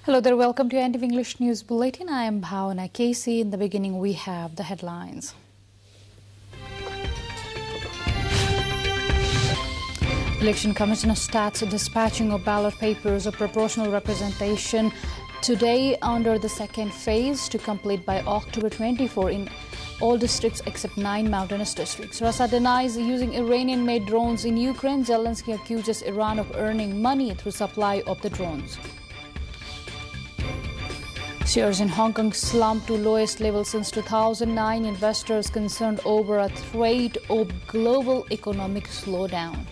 Hello there, welcome to NTV English News Bulletin. I am Bhavana Casey. In the beginning, we have the headlines. Election Commissioner starts dispatching of ballot papers of proportional representation today under the second phase to complete by October 24 in all districts except 9 mountainous districts. Russia denies using Iranian-made drones in Ukraine. Zelensky accuses Iran of earning money through supply of the drones. Shares in Hong Kong slumped to lowest level since 2009. Investors concerned over a threat of global economic slowdown.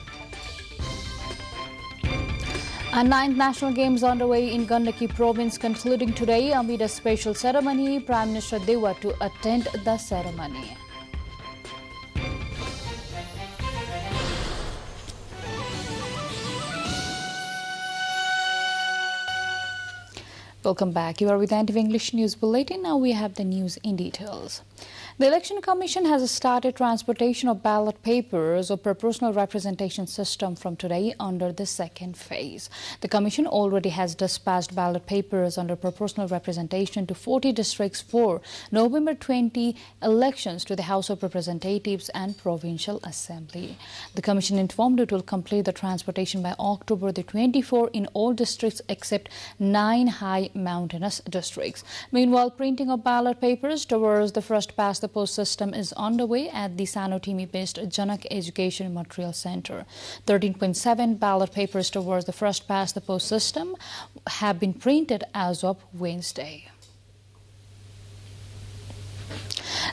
A 9th National Games underway in Gandaki province concluding today amid a special ceremony. Prime Minister Dewa to attend the ceremony. Welcome back. You are with NTV English News Bulletin. Now we have the news in details. The Election Commission has started transportation of ballot papers of proportional representation system from today under the second phase. The Commission already has dispatched ballot papers under proportional representation to 40 districts for November 20 elections to the House of Representatives and Provincial Assembly. The Commission informed it will complete the transportation by October the 24 in all districts except 9 high mountainous districts. Meanwhile, printing of ballot papers towards the first past the post system is underway at the Sanotimi-based Janak Education Material Center. 13.7 ballot papers towards the first past the post system have been printed as of Wednesday.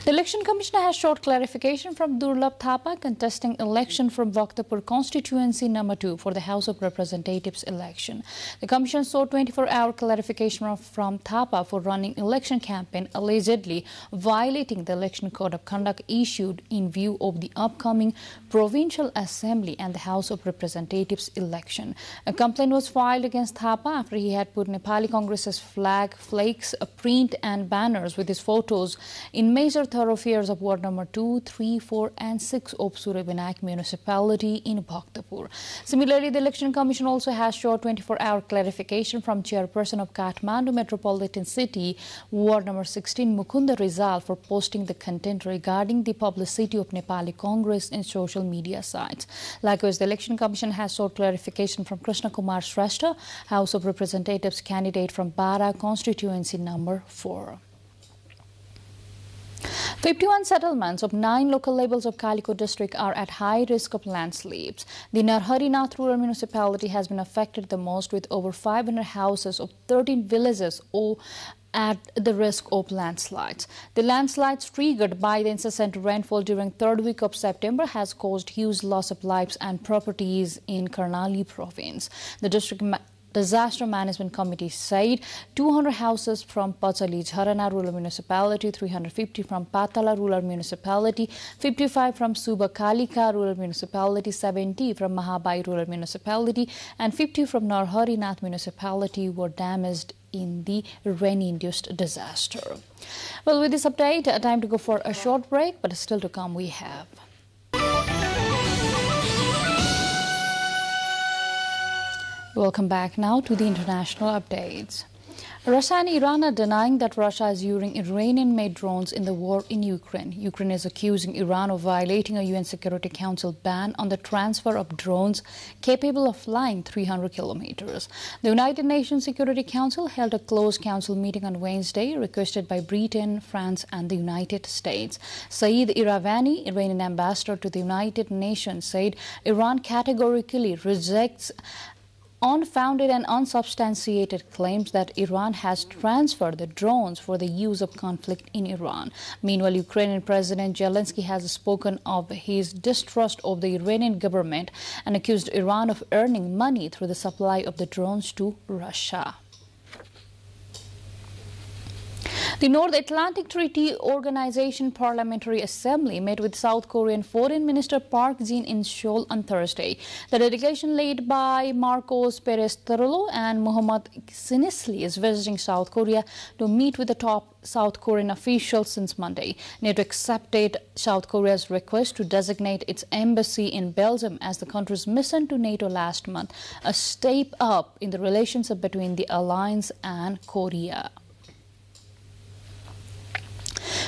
The Election Commissioner has sought clarification from Durlabh Thapa contesting election from Bhaktapur constituency number 2 for the House of Representatives election. The Commission sought 24-hour clarification from Thapa for running election campaign allegedly violating the Election Code of Conduct issued in view of the upcoming Provincial Assembly and the House of Representatives election. A complaint was filed against Thapa after he had put Nepali Congress's flag, flakes, print and banners with his photos in major thoroughfares of Ward number 2, 3, 4 and 6 of Surabinayak municipality in Bhaktapur. Similarly, the Election Commission also has sought 24-hour clarification from Chairperson of Kathmandu Metropolitan City, Ward number 16, Mukunda Rizal, for posting the content regarding the publicity of Nepali Congress in social media sites. Likewise, the Election Commission has sought clarification from Krishna Kumar Shrestha, House of Representatives candidate from Bara constituency number 4. 51 settlements of 9 local levels of Kaliko district are at high risk of landslips. The Narharinath rural municipality has been affected the most, with over 500 houses of 13 villages at the risk of landslides. The landslides triggered by the incessant rainfall during third week of September has caused huge loss of lives and properties in Karnali province. The district Disaster Management Committee said 200 houses from Pachali Jharana Rural Municipality, 350 from Patala Rural Municipality, 55 from Suba Kalika Rural Municipality, 70 from Mahabai Rural Municipality and 50 from Narharinath Municipality were damaged in the rain-induced disaster. Well, with this update, time to go for a short break, but still to come we have. Welcome back now to the international updates. Russia and Iran are denying that Russia is using Iranian-made drones in the war in Ukraine. Ukraine is accusing Iran of violating a UN Security Council ban on the transfer of drones capable of flying 300 kilometers. The United Nations Security Council held a closed council meeting on Wednesday, requested by Britain, France and the United States. Saeed Iravani, Iranian ambassador to the United Nations, said Iran categorically rejects unfounded and unsubstantiated claims that Iran has transferred the drones for the use of conflict in Iran. Meanwhile, Ukrainian President Zelensky has spoken of his distrust of the Iranian government and accused Iran of earning money through the supply of the drones to Russia. The North Atlantic Treaty Organization Parliamentary Assembly met with South Korean Foreign Minister Park Jin in Seoul on Thursday. The delegation led by Marcos Perez Thurlo and Mohammad Sinisli is visiting South Korea to meet with the top South Korean officials since Monday. NATO accepted South Korea's request to designate its embassy in Belgium as the country's mission to NATO last month, a step up in the relationship between the alliance and Korea.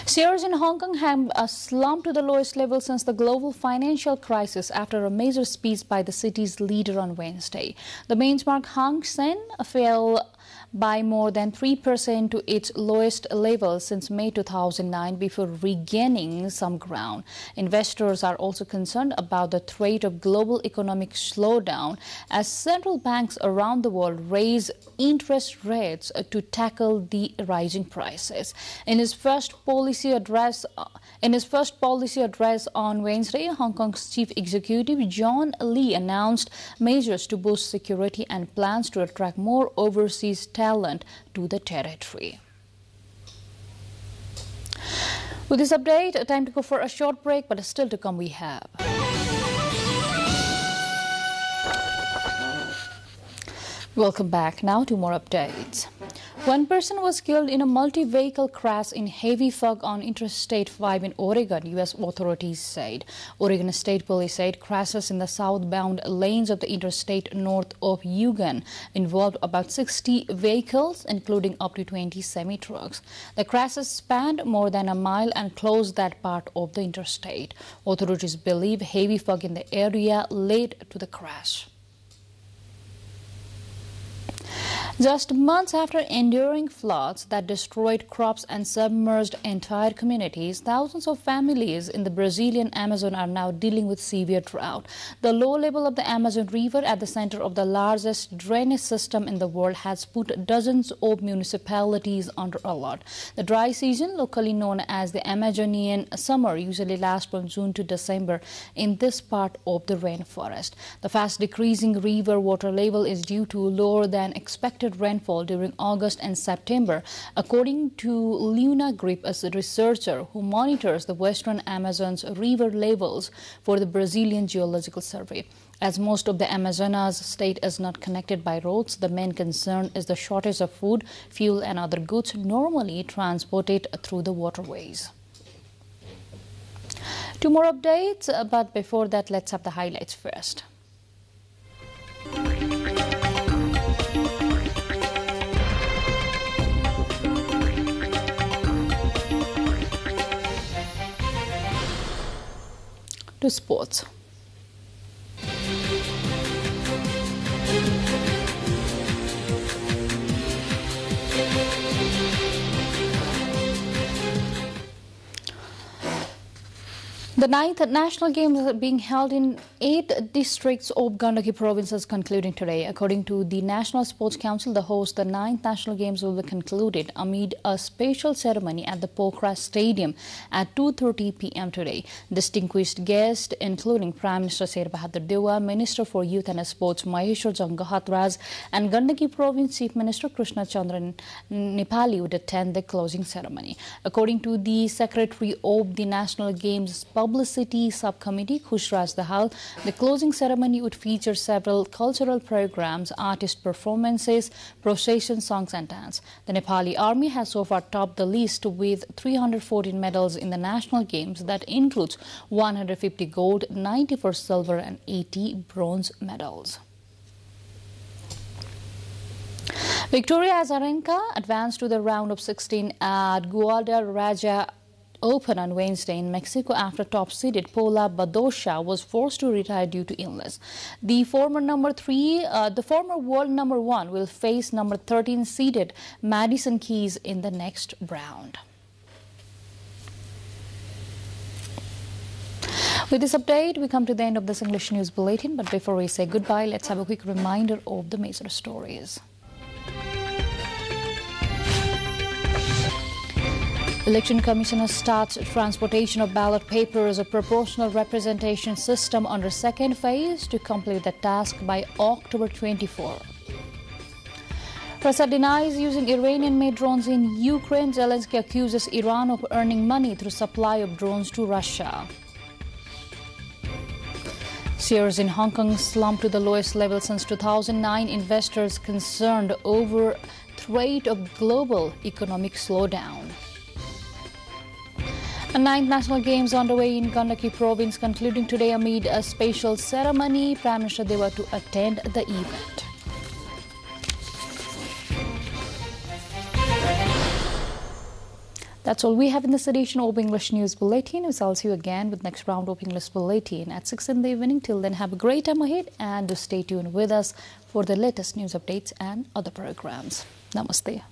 Shares in Hong Kong have slumped to the lowest level since the global financial crisis after a major speech by the city's leader on Wednesday. The benchmark Hang Seng fell by more than 3% to its lowest level since May 2009 before regaining some ground. Investors are also concerned about the threat of global economic slowdown as central banks around the world raise interest rates to tackle the rising prices. In his first policy address on Wednesday, Hong Kong's chief executive John Lee announced measures to boost security and plans to attract more overseas talent to the territory. With this update, time to go for a short break, but still to come we have. Welcome back. Now to more updates. One person was killed in a multi-vehicle crash in heavy fog on Interstate 5 in Oregon, U.S. authorities said. Oregon State Police said crashes in the southbound lanes of the interstate north of Eugene involved about 60 vehicles, including up to 20 semi-trucks. The crashes spanned more than a mile and closed that part of the interstate. Authorities believe heavy fog in the area led to the crash. Just months after enduring floods that destroyed crops and submerged entire communities, thousands of families in the Brazilian Amazon are now dealing with severe drought. The low level of the Amazon River at the center of the largest drainage system in the world has put dozens of municipalities under alert. The dry season, locally known as the Amazonian summer, usually lasts from June to December in this part of the rainforest. The fast decreasing river water level is due to lower than expected rainfall during August and September, according to Luna Grip, a researcher who monitors the western Amazon's river levels for the Brazilian Geological Survey. As most of the Amazonas state is not connected by roads, the main concern is the shortage of food, fuel and other goods normally transported through the waterways. Two more updates, but before that, let's have the highlights first. To sports. The 9th National Games are being held in 8 districts of Gandaki provinces concluding today. According to the National Sports Council, the 9th National Games will be concluded amid a special ceremony at the Pokhara Stadium at 2:30 p.m. today. Distinguished guests, including Prime Minister Sher Bahadur Dewa, Minister for Youth and Sports Maheshwar Jangahatraj, and Gandaki Province Chief Minister Krishna Chandran Nepali would attend the closing ceremony. According to the Secretary of the National Games Publicity Subcommittee, Khushraj Dahal, the closing ceremony would feature several cultural programs, artist performances, procession, songs and dance. The Nepali Army has so far topped the list with 314 medals in the National Games. That includes 150 gold, 94 silver and 80 bronze medals. Victoria Azarenka advanced to the round of 16 at Guadalajara Open on Wednesday in Mexico after top-seeded Paula Badosa was forced to retire due to illness. The former world number 1 will face number 13-seeded Madison Keys in the next round. With this update, we come to the end of this English News Bulletin. But before we say goodbye, let's have a quick reminder of the major stories. Election Commissioner starts transportation of ballot papers, a proportional representation system under second phase to complete the task by October 24. Russia denies using Iranian-made drones in Ukraine. Zelensky accuses Iran of earning money through supply of drones to Russia. Shares in Hong Kong slumped to the lowest level since 2009. Investors concerned over threat of global economic slowdown. The 9th National Games underway in Gandaki province, concluding today amid a special ceremony. Prime Minister they were to attend the event. That's all we have in this edition of English News Bulletin. I'll see you again with next round of English Bulletin at 6 in the evening. Till then, have a great time ahead and stay tuned with us for the latest news updates and other programs. Namaste.